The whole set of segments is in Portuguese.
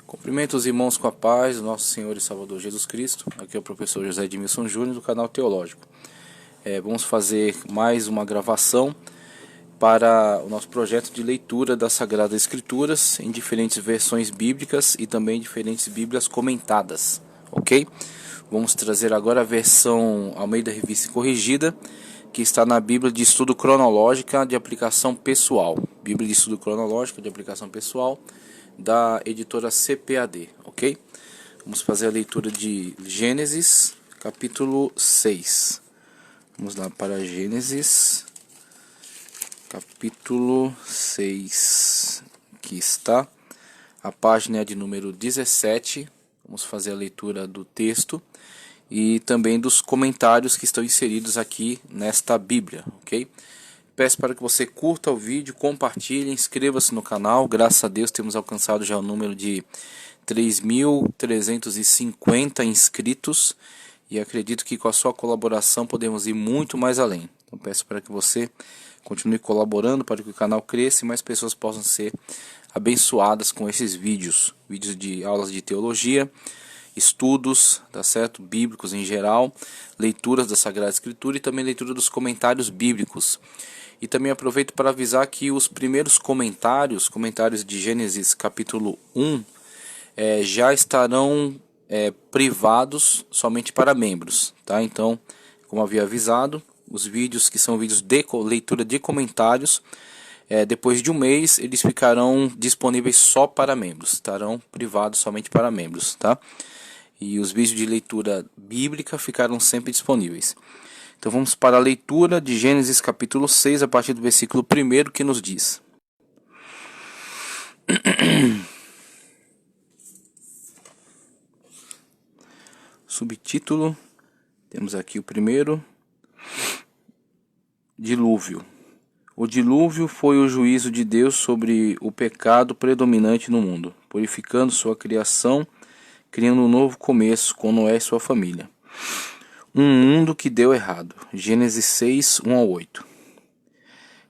Cumprimento os irmãos com a paz do nosso Senhor e Salvador Jesus Cristo. Aqui é o professor José Edmilson Júnior do canal Teológico. Vamos fazer mais uma gravação para o nosso projeto de leitura das Sagradas Escrituras em diferentes versões bíblicas e também diferentes bíblias comentadas, ok? Vamos trazer agora a versão Almeida Revista e Corrigida, que está na Bíblia de Estudo Cronológica de Aplicação Pessoal. Bíblia de Estudo Cronológico de Aplicação Pessoal, da editora CPAD, ok? Vamos fazer a leitura de Gênesis, capítulo 6. Vamos lá para Gênesis, capítulo 6. Aqui está. A página é de número 17. Vamos fazer a leitura do texto e também dos comentários que estão inseridos aqui nesta Bíblia, ok? Peço para que você curta o vídeo, compartilhe, inscreva-se no canal. Graças a Deus temos alcançado já o número de 3.350 inscritos e acredito que com a sua colaboração podemos ir muito mais além. Então peço para que você continue colaborando para que o canal cresça e mais pessoas possam ser abençoadas com esses vídeos de aulas de teologia, estudos, tá certo? Bíblicos em geral, leituras da Sagrada Escritura e também leitura dos comentários bíblicos. E também aproveito para avisar que os primeiros comentários de Gênesis capítulo 1, já estarão privados somente para membros, tá? Então, como havia avisado, os vídeos que são vídeos de leitura de comentários, depois de um mês eles ficarão disponíveis só para membros, estarão privados somente para membros, tá? E os vídeos de leitura bíblica ficarão sempre disponíveis. Então vamos para a leitura de Gênesis capítulo 6, a partir do versículo 1, que nos diz: Subtítulo, temos aqui o primeiro: Dilúvio. O dilúvio foi o juízo de Deus sobre o pecado predominante no mundo, purificando sua criação, criando um novo começo com Noé e sua família. Um mundo que deu errado. Gênesis 6, 1 a 8.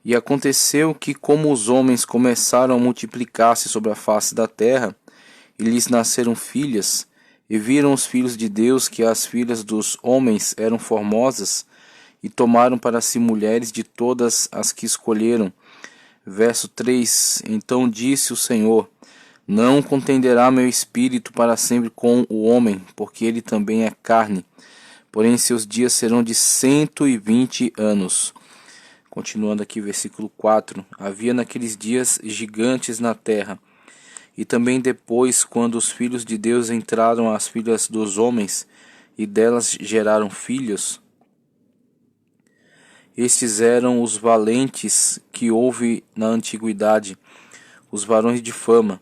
E aconteceu que, como os homens começaram a multiplicar-se sobre a face da terra, e lhes nasceram filhas, e viram os filhos de Deus que as filhas dos homens eram formosas, e tomaram para si mulheres de todas as que escolheram. Verso 3. Então disse o Senhor: Não contenderá meu espírito para sempre com o homem, porque ele também é carne. Porém seus dias serão de 120 anos. Continuando aqui, versículo 4. Havia naqueles dias gigantes na terra. E também depois, quando os filhos de Deus entraram às filhas dos homens, e delas geraram filhos, estes eram os valentes que houve na antiguidade, os varões de fama.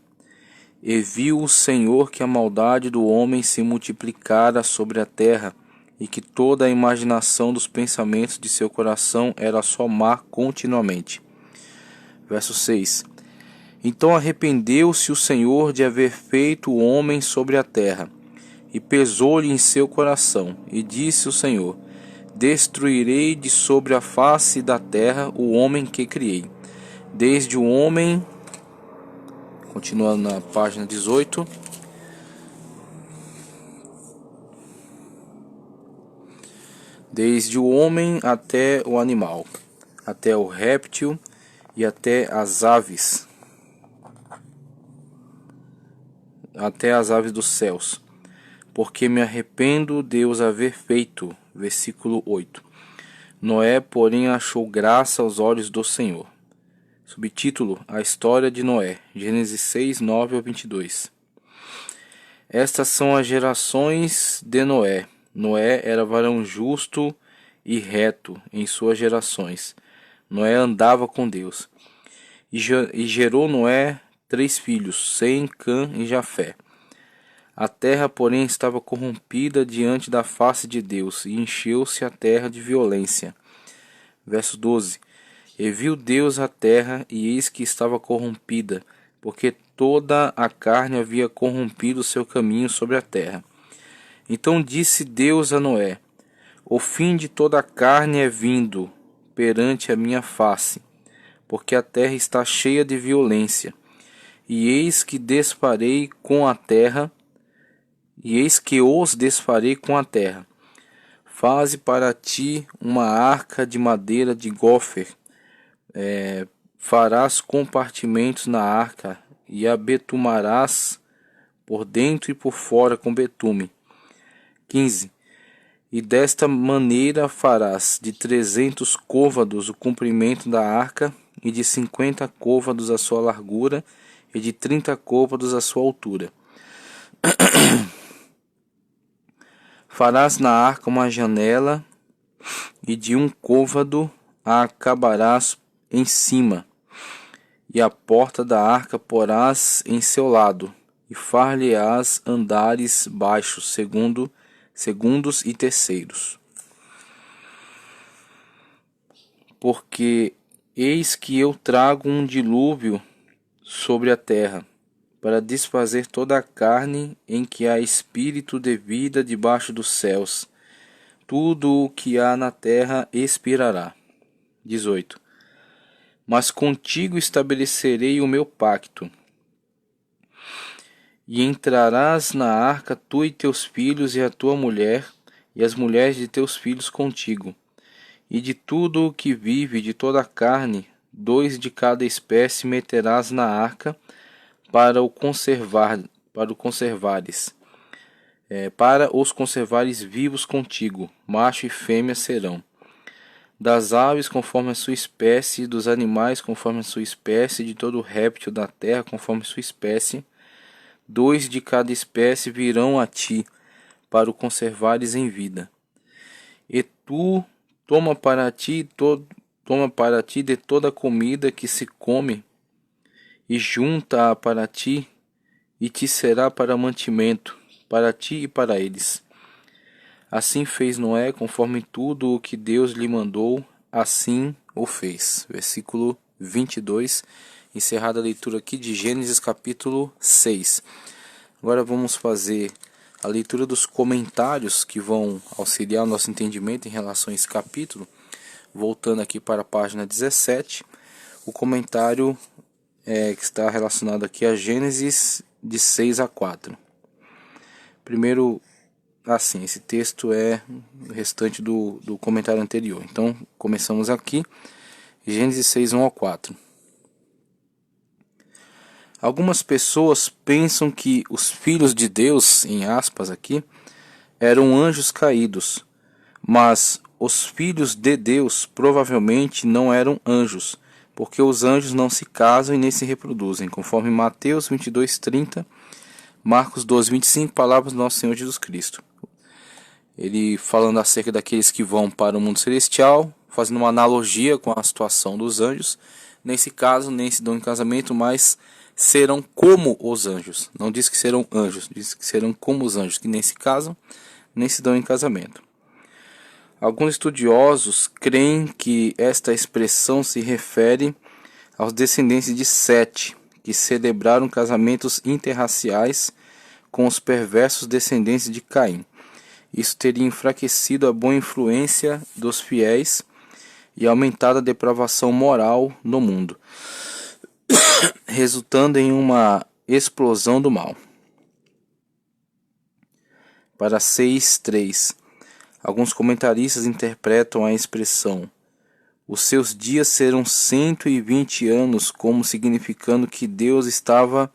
E viu o Senhor que a maldade do homem se multiplicara sobre a terra, e que toda a imaginação dos pensamentos de seu coração era só má continuamente. Verso 6. Então arrependeu-se o Senhor de haver feito o homem sobre a terra, e pesou-lhe em seu coração, e disse o Senhor: Destruirei de sobre a face da terra o homem que criei, desde o homem... Continuando na página 18... Desde o homem até o animal, até o réptil e até as aves dos céus, porque me arrependo de os haver feito. Versículo 8. Noé, porém, achou graça aos olhos do Senhor. Subtítulo: A história de Noé. Gênesis 6, 9 ao 22. Estas são as gerações de Noé. Noé era varão justo e reto em suas gerações. Noé andava com Deus. E gerou Noé 3 filhos, Sem, Cã e Jafé. A terra, porém, estava corrompida diante da face de Deus, e encheu-se a terra de violência. Verso 12. E viu Deus a terra, e eis que estava corrompida, porque toda a carne havia corrompido o seu caminho sobre a terra. Então disse Deus a Noé: O fim de toda a carne é vindo perante a minha face, porque a terra está cheia de violência. E eis que desfarei com a terra, e eis que os desfarei com a terra. Faze para ti uma arca de madeira de gofer, farás compartimentos na arca, e a betumarás por dentro e por fora com betume. 15. E desta maneira farás de 300 côvados o comprimento da arca, e de 50 côvados a sua largura, e de 30 côvados a sua altura. Farás na arca uma janela, e de 1 côvado a acabarás em cima, e a porta da arca porás em seu lado, e far-lhe-ás andares baixos, segundos e terceiros. Porque eis que eu trago um dilúvio sobre a terra, para desfazer toda a carne em que há espírito de vida debaixo dos céus. Tudo o que há na terra expirará. 18. Mas contigo estabelecerei o meu pacto. E entrarás na arca tu e teus filhos e a tua mulher, e as mulheres de teus filhos contigo. E de tudo o que vive, de toda a carne, 2 de cada espécie meterás na arca, para os conservares vivos contigo, macho e fêmea serão. Das aves conforme a sua espécie, dos animais conforme a sua espécie, de todo réptil da terra conforme a sua espécie, 2 de cada espécie virão a ti, para o conservares em vida. E tu toma para ti de toda a comida que se come, e junta-a para ti, e te será para mantimento, para ti e para eles. Assim fez Noé, conforme tudo o que Deus lhe mandou, assim o fez. Versículo 22, encerrada a leitura aqui de Gênesis capítulo 6. Agora vamos fazer a leitura dos comentários que vão auxiliar o nosso entendimento em relação a esse capítulo. Voltando aqui para a página 17, o comentário que está relacionado aqui a Gênesis de 6 a 4. Primeiro, assim, esse texto é o restante do comentário anterior. Então, começamos aqui, Gênesis 6, 1 ao 4. Algumas pessoas pensam que os filhos de Deus, em aspas aqui, eram anjos caídos, mas os filhos de Deus provavelmente não eram anjos, porque os anjos não se casam e nem se reproduzem, conforme Mateus 22:30, Marcos 12:25, palavras do nosso Senhor Jesus Cristo. Ele falando acerca daqueles que vão para o mundo celestial, fazendo uma analogia com a situação dos anjos, nem se casam, nem se dão em casamento, mas serão como os anjos. Não diz que serão anjos, diz que serão como os anjos, que nem se casam, nem se dão em casamento. Alguns estudiosos creem que esta expressão se refere aos descendentes de Sete, que celebraram casamentos interraciais com os perversos descendentes de Caim. Isso teria enfraquecido a boa influência dos fiéis e aumentado a depravação moral no mundo, resultando em uma explosão do mal. Para 6:3, alguns comentaristas interpretam a expressão "os seus dias serão 120 anos" como significando que Deus estava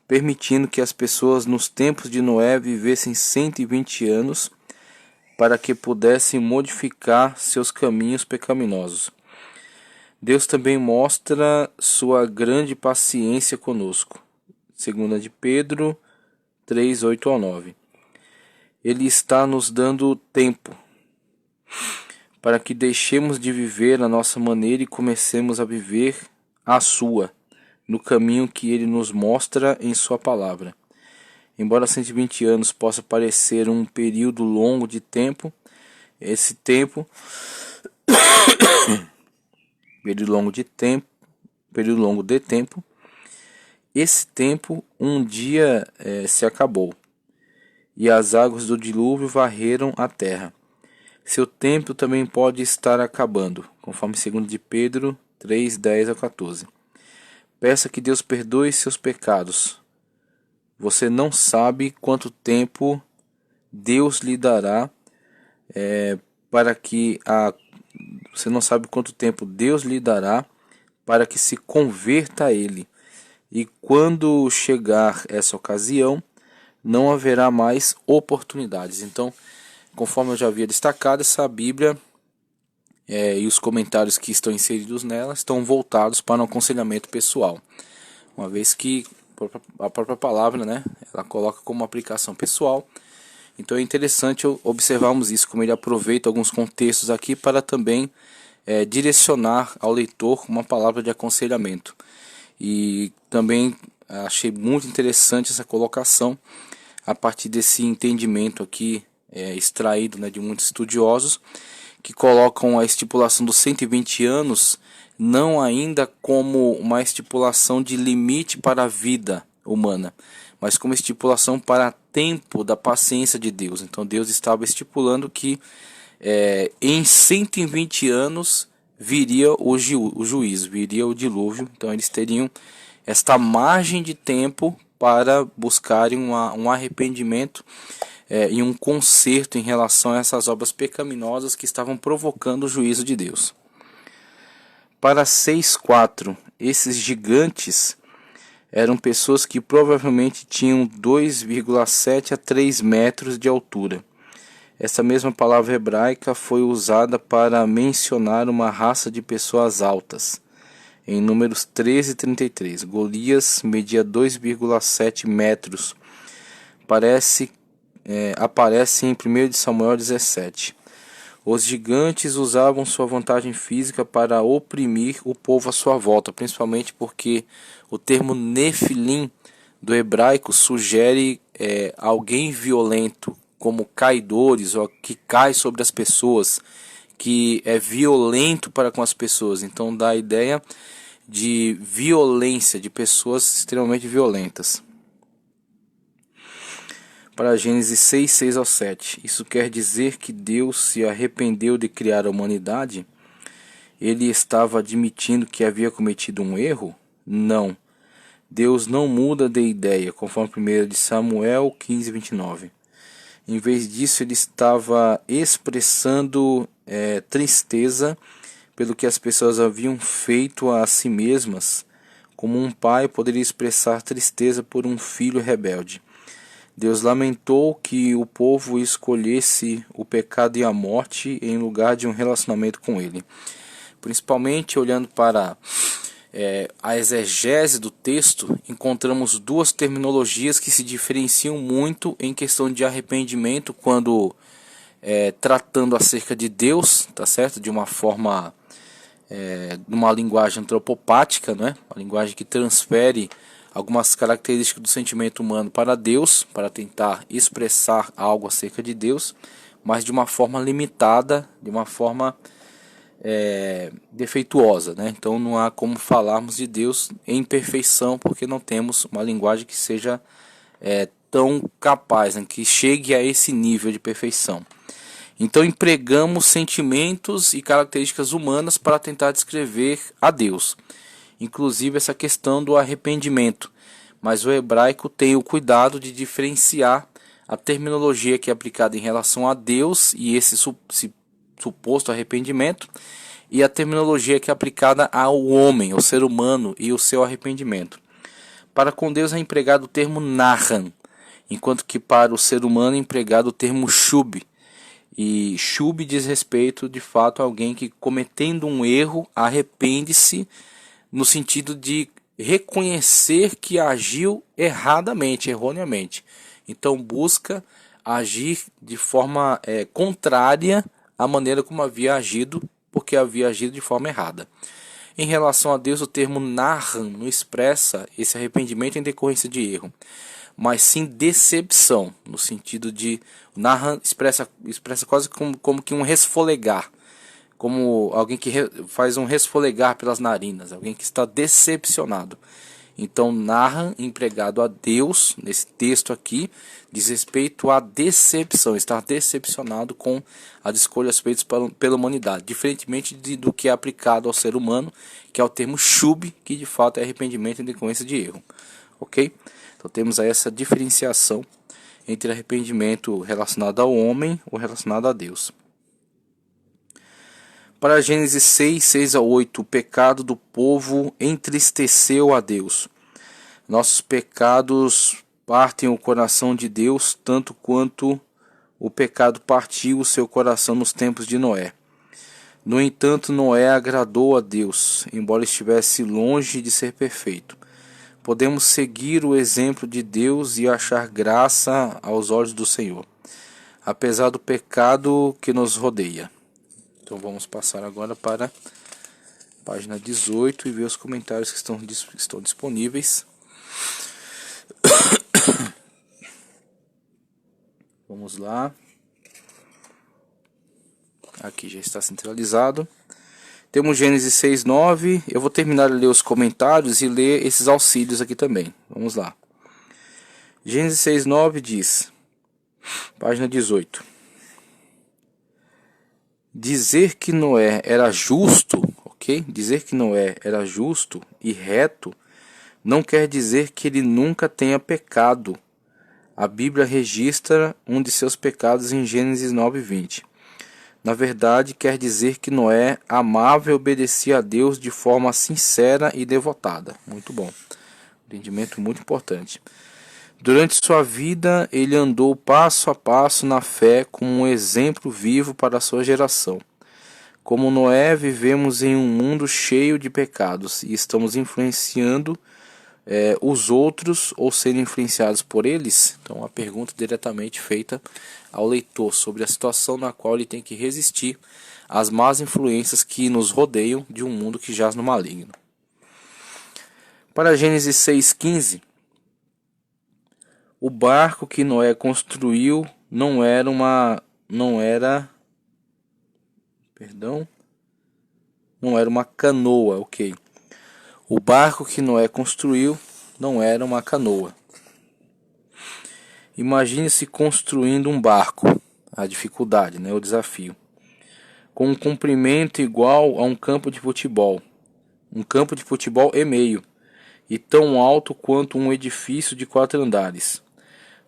permitindo que as pessoas nos tempos de Noé vivessem 120 anos para que pudessem modificar seus caminhos pecaminosos. Deus também mostra sua grande paciência conosco. 2 de Pedro 3, 8 ao 9. Ele está nos dando tempo para que deixemos de viver a nossa maneira e comecemos a viver a sua, no caminho que ele nos mostra em sua palavra. Embora 120 anos possa parecer um período longo de tempo, período longo de tempo, esse tempo um dia se acabou, e as águas do dilúvio varreram a terra. Seu tempo também pode estar acabando, conforme 2 de Pedro 3, 10 a 14. peça que Deus perdoe seus pecados. Você não sabe quanto tempo Deus lhe dará para que você não sabe quanto tempo Deus lhe dará para que se converta a Ele. E quando chegar essa ocasião, não haverá mais oportunidades. Então, conforme eu já havia destacado, essa Bíblia e os comentários que estão inseridos nela estão voltados para um aconselhamento pessoal, uma vez que a própria palavra, né, ela coloca como aplicação pessoal. Então é interessante observarmos isso, como ele aproveita alguns contextos aqui para também direcionar ao leitor uma palavra de aconselhamento. E também achei muito interessante essa colocação a partir desse entendimento aqui extraído, né, de muitos estudiosos, que colocam a estipulação dos 120 anos não ainda como uma estipulação de limite para a vida humana, mas como estipulação para tempo da paciência de Deus. Então Deus estava estipulando que em 120 anos viria o juízo, viria o dilúvio. Então eles teriam esta margem de tempo para buscarem um arrependimento e um conserto em relação a essas obras pecaminosas que estavam provocando o juízo de Deus. Para 6,4, esses gigantes eram pessoas que provavelmente tinham 2,7 a 3 metros de altura. Essa mesma palavra hebraica foi usada para mencionar uma raça de pessoas altas. Em Números 13:33, Golias media 2,7 metros. Aparece em 1 Samuel 17. Os gigantes usavam sua vantagem física para oprimir o povo à sua volta, principalmente porque o termo Nefilim do hebraico sugere alguém violento, como caidores, ou que cai sobre as pessoas, que é violento para com as pessoas. Então dá a ideia de violência, de pessoas extremamente violentas. Para Gênesis 6 ao 7. Isso quer dizer que Deus se arrependeu de criar a humanidade? Ele estava admitindo que havia cometido um erro? Não. Deus não muda de ideia, conforme 1 de Samuel 15:29. Em vez disso, ele estava expressando tristeza pelo que as pessoas haviam feito a si mesmas, como um pai poderia expressar tristeza por um filho rebelde. Deus lamentou que o povo escolhesse o pecado e a morte em lugar de um relacionamento com Ele. Principalmente olhando para a exegese do texto, encontramos duas terminologias que se diferenciam muito em questão de arrependimento, quando tratando acerca de Deus, tá certo? De uma forma, numa linguagem antropopática, né? Uma linguagem que transfere algumas características do sentimento humano para Deus, para tentar expressar algo acerca de Deus, mas de uma forma limitada, de uma forma defeituosa, né? Então não há como falarmos de Deus em perfeição, porque não temos uma linguagem que seja tão capaz, né? Que chegue a esse nível de perfeição. Então empregamos sentimentos e características humanas para tentar descrever a Deus, inclusive essa questão do arrependimento, mas o hebraico tem o cuidado de diferenciar a terminologia que é aplicada em relação a Deus e esse suposto arrependimento, e a terminologia que é aplicada ao homem, ao ser humano e o seu arrependimento. Para com Deus é empregado o termo nahan, enquanto que para o ser humano é empregado o termo shub. E shub diz respeito de fato a alguém que, cometendo um erro, arrepende-se no sentido de reconhecer que agiu erroneamente. Então busca agir de forma contrária à maneira como havia agido, porque havia agido de forma errada. Em relação a Deus, o termo nahan não expressa esse arrependimento em decorrência de erro, mas sim decepção, no sentido de nahan expressa quase como que um resfolegar, como alguém que faz um resfolegar pelas narinas, alguém que está decepcionado. Então narra, empregado a Deus, nesse texto aqui, diz respeito à decepção, estar decepcionado com as escolhas feitas pela humanidade, diferentemente do que é aplicado ao ser humano, que é o termo shub, que de fato é arrependimento em decorrência de erro. Ok? Então temos aí essa diferenciação entre arrependimento relacionado ao homem ou relacionado a Deus. Para Gênesis 6:6-8, o pecado do povo entristeceu a Deus. Nossos pecados partem o coração de Deus, tanto quanto o pecado partiu o seu coração nos tempos de Noé. No entanto, Noé agradou a Deus, embora estivesse longe de ser perfeito. Podemos seguir o exemplo de Deus e achar graça aos olhos do Senhor, apesar do pecado que nos rodeia. Então vamos passar agora para a página 18 e ver os comentários que estão disponíveis. Vamos lá. Aqui já está centralizado. Temos Gênesis 6:9. Eu vou terminar de ler os comentários e ler esses auxílios aqui também. Vamos lá. Gênesis 6:9 diz, página 18. Dizer que Noé era justo, ok? Dizer que Noé era justo e reto não quer dizer que ele nunca tenha pecado. A Bíblia registra um de seus pecados em Gênesis 9:20. Na verdade, quer dizer que Noé amava e obedecia a Deus de forma sincera e devotada. Muito bom. Entendimento muito importante. Durante sua vida, ele andou passo a passo na fé como um exemplo vivo para a sua geração. Como Noé, vivemos em um mundo cheio de pecados e estamos influenciando os outros ou serem influenciados por eles. Então, a pergunta diretamente feita ao leitor sobre a situação na qual ele tem que resistir às más influências que nos rodeiam de um mundo que jaz no maligno. Para Gênesis 6:15, o barco que Noé construiu não era uma canoa, ok. O barco que Noé construiu não era uma canoa. Imagine-se construindo um barco, a dificuldade, o desafio, com um comprimento igual a um campo de futebol e meio, e tão alto quanto um edifício de 4 andares.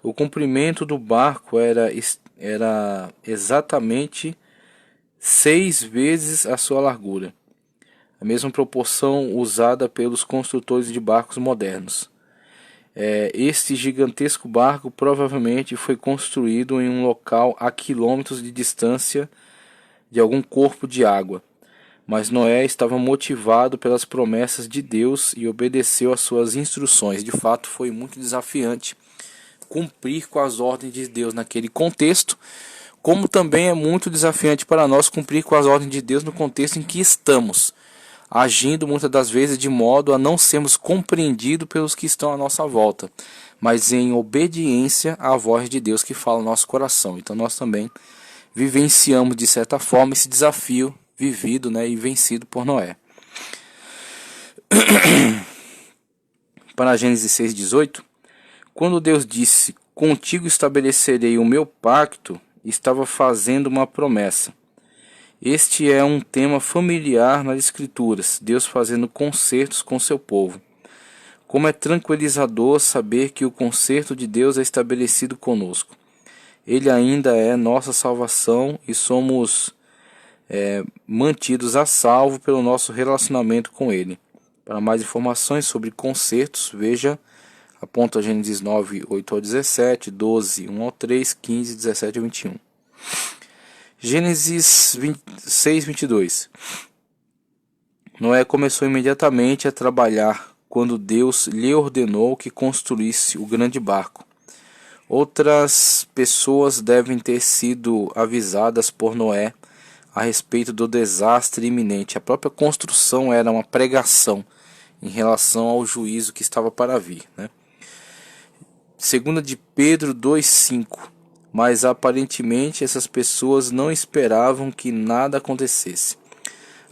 O comprimento do barco era exatamente 6 vezes a sua largura, a mesma proporção usada pelos construtores de barcos modernos. Este gigantesco barco provavelmente foi construído em um local a quilômetros de distância de algum corpo de água, mas Noé estava motivado pelas promessas de Deus e obedeceu às suas instruções. De fato, foi muito desafiante cumprir com as ordens de Deus naquele contexto, como também é muito desafiante para nós cumprir com as ordens de Deus no contexto em que estamos, agindo muitas das vezes de modo a não sermos compreendidos pelos que estão à nossa volta, mas em obediência à voz de Deus que fala no nosso coração. Então nós também vivenciamos de certa forma esse desafio vivido e vencido por Noé. Para Gênesis 6:18, quando Deus disse, contigo estabelecerei o meu pacto, estava fazendo uma promessa. Este é um tema familiar nas Escrituras, Deus fazendo concertos com seu povo. Como é tranquilizador saber que o concerto de Deus é estabelecido conosco. Ele ainda é nossa salvação e somos mantidos a salvo pelo nosso relacionamento com Ele. Para mais informações sobre concertos, veja aponta Gênesis 9, 8-17, 12, 1-3, 15, 17-21. Gênesis 6:22. Noé começou imediatamente a trabalhar quando Deus lhe ordenou que construísse o grande barco. Outras pessoas devem ter sido avisadas por Noé a respeito do desastre iminente. A própria construção era uma pregação em relação ao juízo que estava para vir. Segunda de Pedro 2:5. Mas aparentemente essas pessoas não esperavam que nada acontecesse.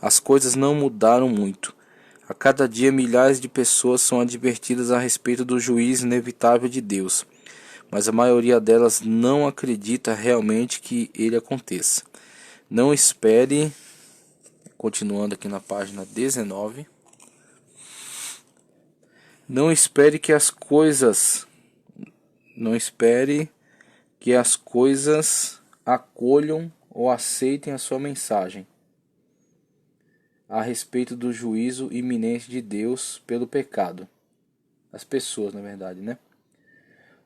As coisas não mudaram muito. A cada dia milhares de pessoas são advertidas a respeito do juízo inevitável de Deus, mas a maioria delas não acredita realmente que ele aconteça. Não espere, continuando aqui na página 19, não espere que as coisas acolham ou aceitem a sua mensagem a respeito do juízo iminente de Deus pelo pecado. As pessoas, na verdade, né?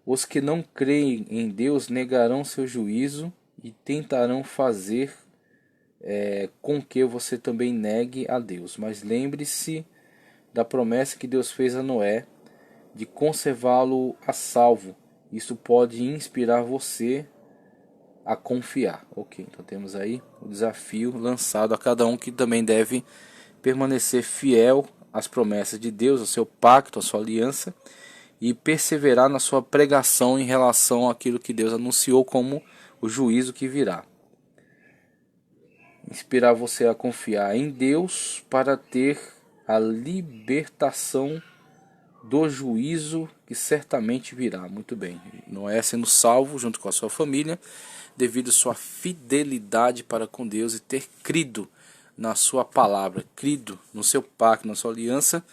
Os que não creem em Deus negarão seu juízo e tentarão fazer com que você também negue a Deus. Mas lembre-se da promessa que Deus fez a Noé de conservá-lo a salvo. Isso pode inspirar você a confiar. Ok, então temos aí o desafio lançado a cada um que também deve permanecer fiel às promessas de Deus, ao seu pacto, à sua aliança, e perseverar na sua pregação em relação àquilo que Deus anunciou como o juízo que virá. Inspirar você a confiar em Deus para ter a libertação do juízo que certamente virá. Muito bem. Noé sendo salvo junto com a sua família, devido à sua fidelidade para com Deus e ter crido na sua palavra, crido no seu pacto, na sua aliança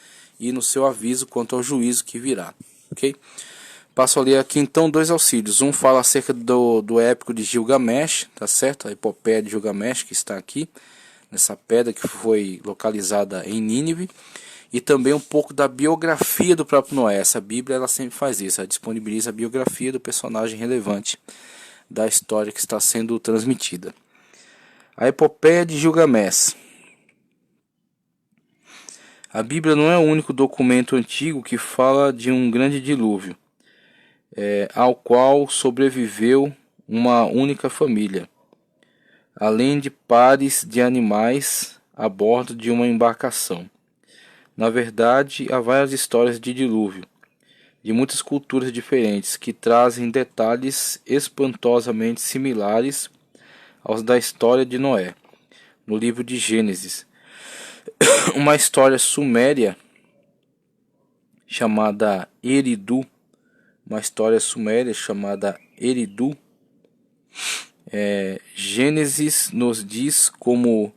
e no seu aviso quanto ao juízo que virá. Ok? Passo a ler aqui então dois auxílios. Um fala acerca do épico de Gilgamesh, tá certo? A epopeia de Gilgamesh que está aqui, nessa pedra que foi localizada em Nínive. E também um pouco da biografia do próprio Noé. Essa Bíblia ela sempre faz isso, ela disponibiliza a biografia do personagem relevante da história que está sendo transmitida. A epopeia de Gilgamesh. A Bíblia não é o único documento antigo que fala de um grande dilúvio, ao qual sobreviveu uma única família, além de pares de animais a bordo de uma embarcação. Na verdade, há várias histórias de dilúvio, de muitas culturas diferentes, que trazem detalhes espantosamente similares aos da história de Noé, no livro de Gênesis. Uma história suméria chamada Eridu, Gênesis nos diz como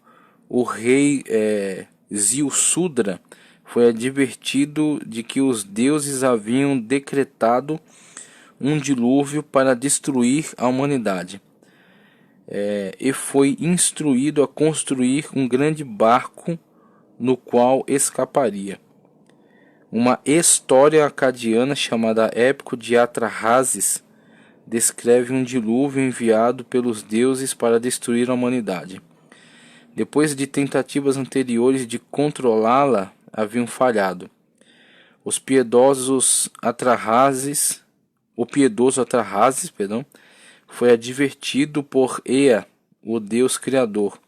o rei Zilsudra foi advertido de que os deuses haviam decretado um dilúvio para destruir a humanidade, e foi instruído a construir um grande barco no qual escaparia. Uma história acadiana chamada Épico de Atrahasis descreve um dilúvio enviado pelos deuses para destruir a humanidade. Depois de tentativas anteriores de controlá-la haviam falhado. O piedoso Atrahasis, foi advertido por Ea, o Deus Criador,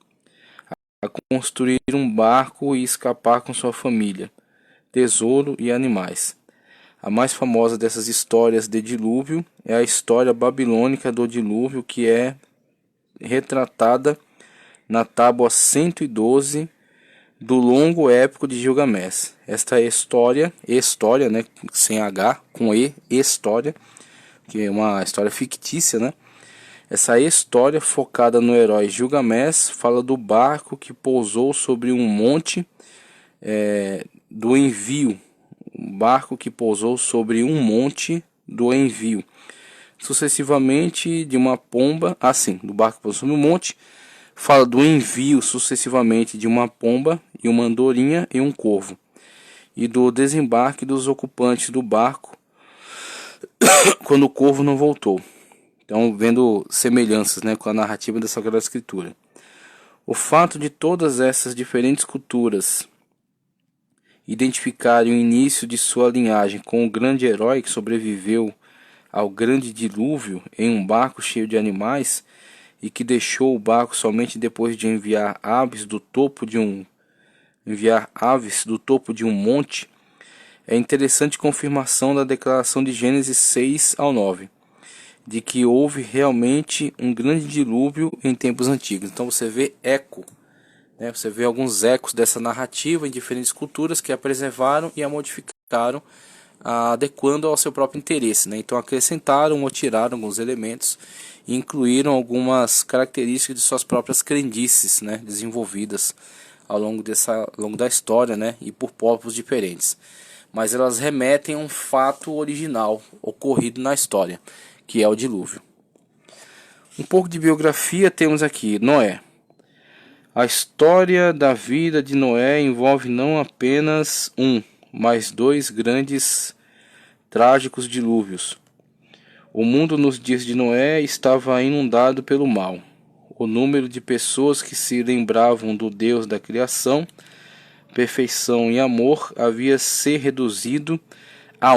a construir um barco e escapar com sua família, tesouro e animais. A mais famosa dessas histórias de dilúvio é a história babilônica do dilúvio, que é retratada na tábua 112 do longo épico de Gilgamesh. Esta história, né, sem H, com E, história, que é uma história fictícia, né? Essa história, focada no herói Gilgamesh, fala do barco que pousou sobre um monte do envio. Um barco que pousou sobre um monte do envio. Sucessivamente de uma pomba, do barco que pousou sobre um monte, fala do envio sucessivamente de uma pomba e uma andorinha e um corvo, e do desembarque dos ocupantes do barco quando o corvo não voltou. Então, vendo semelhanças, né, com a narrativa da Sagrada Escritura. O fato de todas essas diferentes culturas identificarem o início de sua linhagem com o grande herói que sobreviveu ao grande dilúvio em um barco cheio de animais e que deixou o barco somente depois de enviar aves do topo de um monte, é interessante confirmação da declaração de Gênesis 6 ao 9, de que houve realmente um grande dilúvio em tempos antigos. Então você vê eco né? Você vê alguns ecos dessa narrativa em diferentes culturas que a preservaram e a modificaram, adequando ao seu próprio interesse, né? Então acrescentaram ou tiraram alguns elementos e incluíram algumas características de suas próprias crendices, né? Desenvolvidas ao longo da história, né? E por povos diferentes. Mas elas remetem a um fato original ocorrido na história, que é o dilúvio. Um pouco de biografia temos aqui. Noé. A história da vida de Noé envolve não apenas mas dois grandes trágicos dilúvios. O mundo nos dias de Noé estava inundado pelo mal. O número de pessoas que se lembravam do Deus da criação, perfeição e amor havia se reduzido a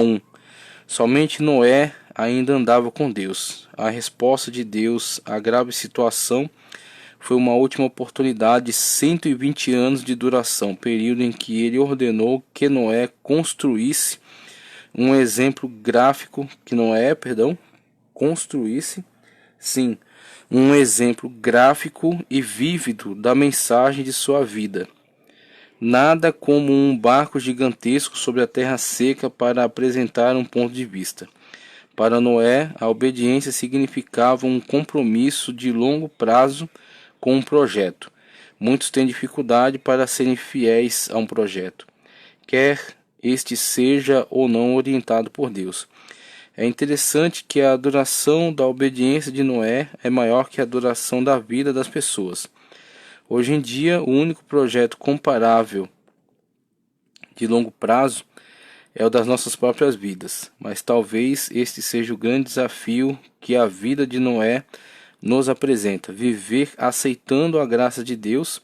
Somente Noé ainda andava com Deus. A resposta de Deus à grave situação foi uma última oportunidade de 120 anos de duração, período em que ele ordenou que Noé construísse um exemplo gráfico, um exemplo gráfico e vívido da mensagem de sua vida. Nada como um barco gigantesco sobre a terra seca para apresentar um ponto de vista. Para Noé, a obediência significava um compromisso de longo prazo com um projeto. Muitos têm dificuldade para serem fiéis a um projeto, quer este seja ou não orientado por Deus. É interessante que a duração da obediência de Noé é maior que a duração da vida das pessoas. Hoje em dia, o único projeto comparável de longo prazo é o das nossas próprias vidas, mas talvez este seja o grande desafio que a vida de Noé nos apresenta: viver aceitando a graça de Deus,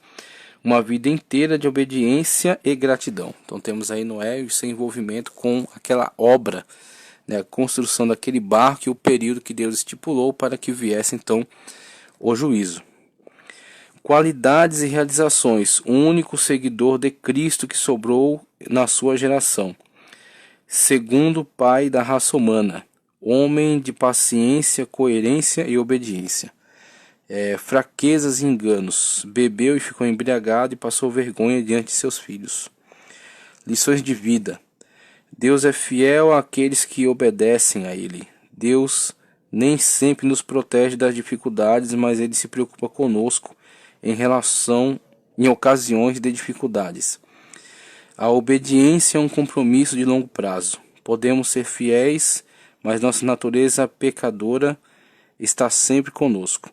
uma vida inteira de obediência e gratidão. Então temos aí Noé e o seu envolvimento com aquela obra, né, a construção daquele barco e o período que Deus estipulou para que viesse então o juízo. Qualidades e realizações: o único seguidor de Cristo que sobrou na sua geração. Segundo pai da raça humana, homem de paciência, coerência e obediência. Fraquezas e enganos, bebeu e ficou embriagado e passou vergonha diante de seus filhos. Lições de vida: Deus é fiel àqueles que obedecem a Ele. Deus nem sempre nos protege das dificuldades, mas Ele se preocupa conosco em ocasiões de dificuldades. A obediência é um compromisso de longo prazo. Podemos ser fiéis, mas nossa natureza pecadora está sempre conosco.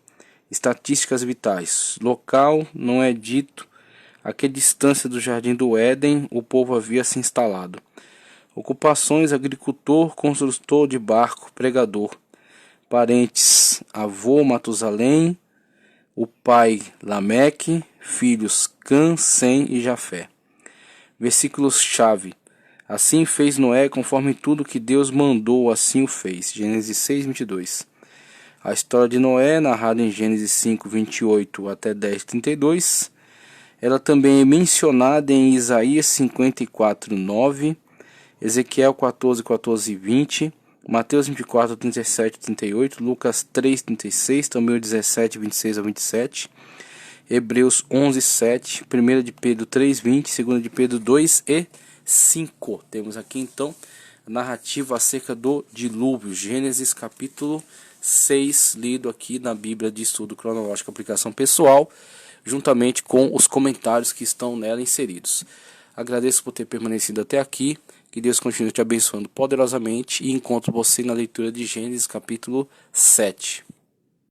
Estatísticas vitais: local não é dito a que distância do jardim do Éden o povo havia se instalado. Ocupações: agricultor, construtor de barco, pregador. Parentes: avô Matusalém, o pai Lameque, filhos Cã, Sem e Jafé. Versículos-chave: assim fez Noé conforme tudo que Deus mandou, assim o fez. Gênesis 6, 22. A história de Noé, narrada em Gênesis 5, 28 até 10, 32. Ela também é mencionada em Isaías 54, 9, Ezequiel 14, 14 e 20, Mateus 24, 37 e 38, Lucas 3, 36, também o 17, 26 a 27, Hebreus 11, 7, 1 de Pedro 3, 20, 2 de Pedro 2 e 5. Temos aqui então a narrativa acerca do dilúvio, Gênesis capítulo 6, lido aqui na Bíblia de Estudo Cronológico Aplicação Pessoal, juntamente com os comentários que estão nela inseridos. Agradeço por ter permanecido até aqui, que Deus continue te abençoando poderosamente e encontro você na leitura de Gênesis capítulo 7.